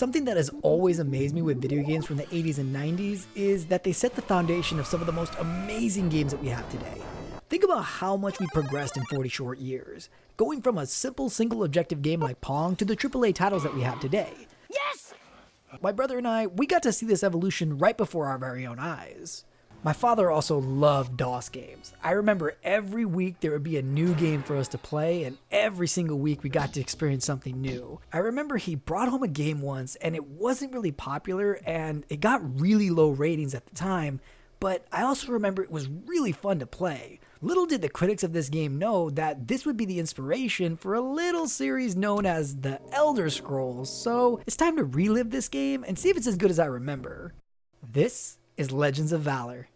Something that has always amazed me with video games from the 80s and 90s is that they set the foundation of some of the most amazing games that we have today. Think about how much we progressed in 40 short years, going from a simple single objective game like Pong to the AAA titles that we have today. Yes! My brother and I, we got to see this evolution right before our very own eyes. My father also loved DOS games. I remember every week there would be a new game for us to play, and every single week we got to experience something new. I remember he brought home a game once and it wasn't really popular and it got really low ratings at the time, but I also remember it was really fun to play. Little did the critics of this game know that this would be the inspiration for a little series known as the Elder Scrolls, so it's time to relive this game and see if it's as good as I remember. This is Legends of Valour.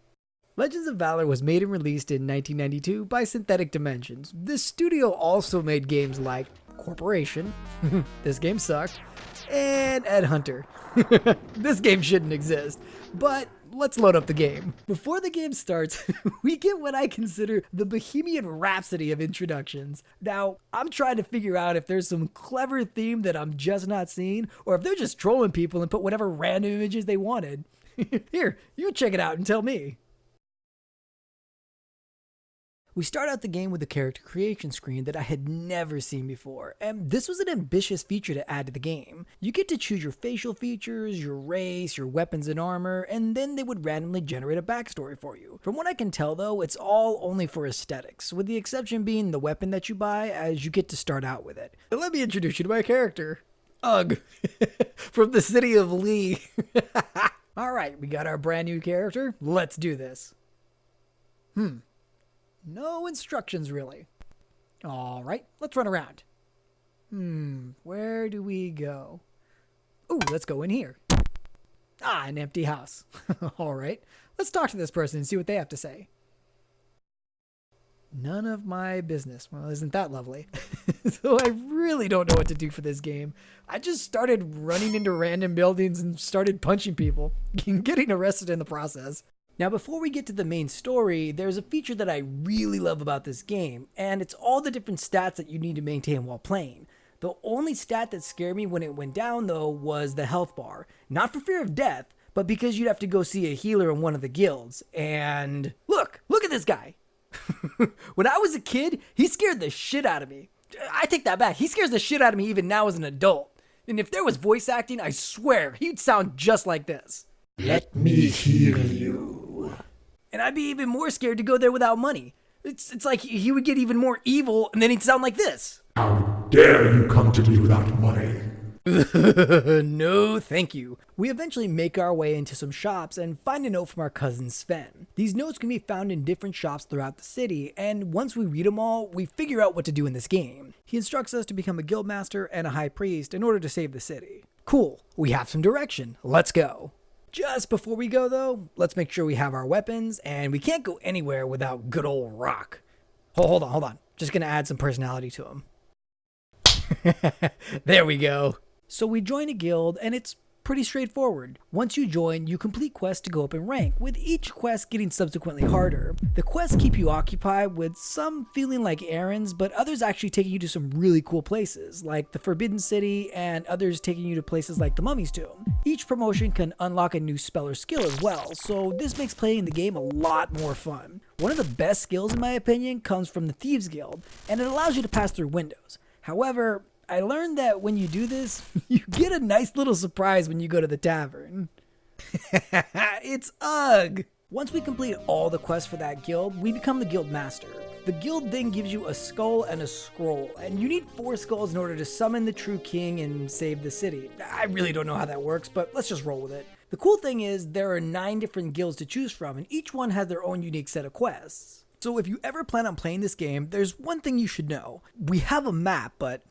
Legends of Valour was made and released in 1992 by Synthetic Dimensions. This studio also made games like Corporation, this game sucked, and Ed Hunter. This game shouldn't exist, but let's load up the game. Before the game starts, we get what I consider the Bohemian Rhapsody of introductions. Now, I'm trying to figure out if there's some clever theme that I'm just not seeing, or if they're just trolling people and put whatever random images they wanted. Here, you check it out and tell me. We start out the game with a character creation screen that I had never seen before, and this was an ambitious feature to add to the game. You get to choose your facial features, your race, your weapons and armor, and then they would randomly generate a backstory for you. From what I can tell though, it's all only for aesthetics, with the exception being the weapon that you buy as you get to start out with it. Let me introduce you to my character. Ugh, from the city of Lee. Alright, we got our brand new character. Let's do this. No instructions, really. Alright, let's run around. Where do we go? Ooh, let's go in here. Ah, an empty house. Alright, let's talk to this person and see what they have to say. None of my business. Well, isn't that lovely? So I really don't know what to do for this game. I just started running into random buildings and started punching people, getting arrested in the process. Now, before we get to the main story, there's a feature that I really love about this game, and it's all the different stats that you need to maintain while playing. The only stat that scared me when it went down, though, was the health bar. Not for fear of death, but because you'd have to go see a healer in one of the guilds. And look at this guy. When I was a kid, he scared the shit out of me. I take that back. He scares the shit out of me even now as an adult. And if there was voice acting, I swear, he'd sound just like this. Let me heal you. And I'd be even more scared to go there without money. It's like he would get even more evil and then he'd sound like this. How dare you come to me without money? No, thank you. We eventually make our way into some shops and find a note from our cousin Sven. These notes can be found in different shops throughout the city, and once we read them all, we figure out what to do in this game. He instructs us to become a guildmaster and a high priest in order to save the city. Cool, we have some direction. Let's go. Just before we go though, let's make sure we have our weapons, and we can't go anywhere without good old Rock. Hold on. Just gonna add some personality to him. There we go. So we join a guild, and it's pretty straightforward. Once you join, you complete quests to go up in rank, with each quest getting subsequently harder. The quests keep you occupied, with some feeling like errands, but others actually taking you to some really cool places, like the Forbidden City, and others taking you to places like the Mummy's Tomb. Each promotion can unlock a new spell or skill as well, so this makes playing the game a lot more fun. One of the best skills in my opinion comes from the Thieves Guild, and it allows you to pass through windows. However, I learned that when you do this, you get a nice little surprise when you go to the tavern. It's Ugh! Once we complete all the quests for that guild, we become the guild master. The guild then gives you a skull and a scroll, and you need 4 skulls in order to summon the true king and save the city. I really don't know how that works, but let's just roll with it. The cool thing is there are 9 different guilds to choose from, and each one has their own unique set of quests. So if you ever plan on playing this game, there's one thing you should know. We have a map, but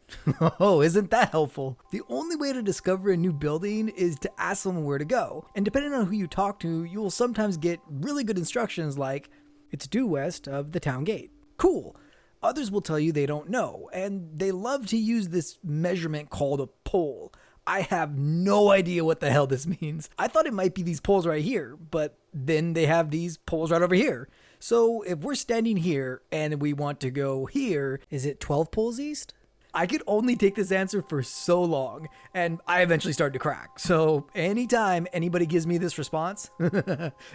oh, isn't that helpful? The only way to discover a new building is to ask someone where to go. And depending on who you talk to, you will sometimes get really good instructions like, it's due west of the town gate. Cool. Others will tell you they don't know, and they love to use this measurement called a pole. I have no idea what the hell this means. I thought it might be these poles right here, but then they have these poles right over here. So if we're standing here and we want to go here, is it 12 poles east? I could only take this answer for so long, and I eventually started to crack. So anytime anybody gives me this response,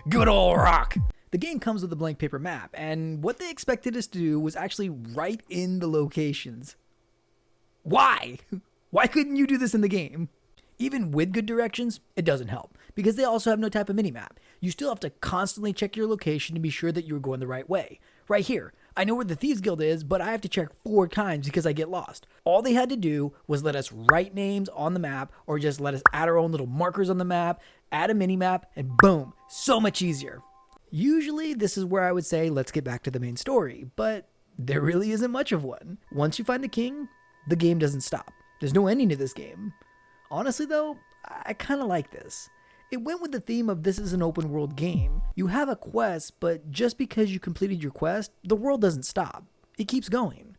good old rock. The game comes with a blank paper map, and what they expected us to do was actually write in the locations. Why? Why couldn't you do this in the game? Even with good directions, it doesn't help, because they also have no type of minimap. You still have to constantly check your location to be sure that you're going the right way. Right here, I know where the Thieves Guild is, but I have to check 4 times because I get lost. All they had to do was let us write names on the map, or just let us add our own little markers on the map, add a minimap, and boom, so much easier. Usually, this is where I would say, let's get back to the main story, but there really isn't much of one. Once you find the king, the game doesn't stop. There's no ending to this game. Honestly though, I kind of like this. It went with the theme of this is an open world game. You have a quest, but just because you completed your quest, the world doesn't stop. It keeps going.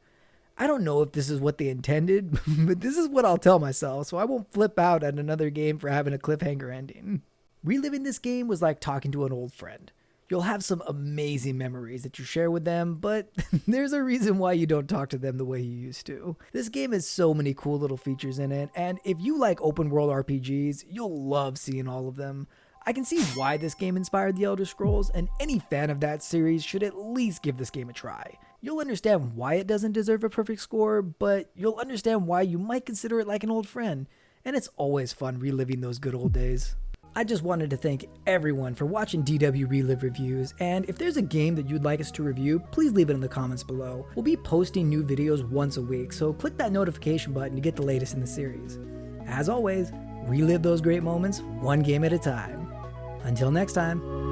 I don't know if this is what they intended, but this is what I'll tell myself, so I won't flip out at another game for having a cliffhanger ending. Reliving this game was like talking to an old friend. You'll have some amazing memories that you share with them, but there's a reason why you don't talk to them the way you used to. This game has so many cool little features in it, and if you like open world RPGs, you'll love seeing all of them. I can see why this game inspired the Elder Scrolls, and any fan of that series should at least give this game a try. You'll understand why it doesn't deserve a perfect score, but you'll understand why you might consider it like an old friend, and it's always fun reliving those good old days. I just wanted to thank everyone for watching DWRelive reviews, and if there's a game that you'd like us to review, please leave it in the comments below. We'll be posting new videos once a week, so click that notification button to get the latest in the series. As always, relive those great moments one game at a time. Until next time.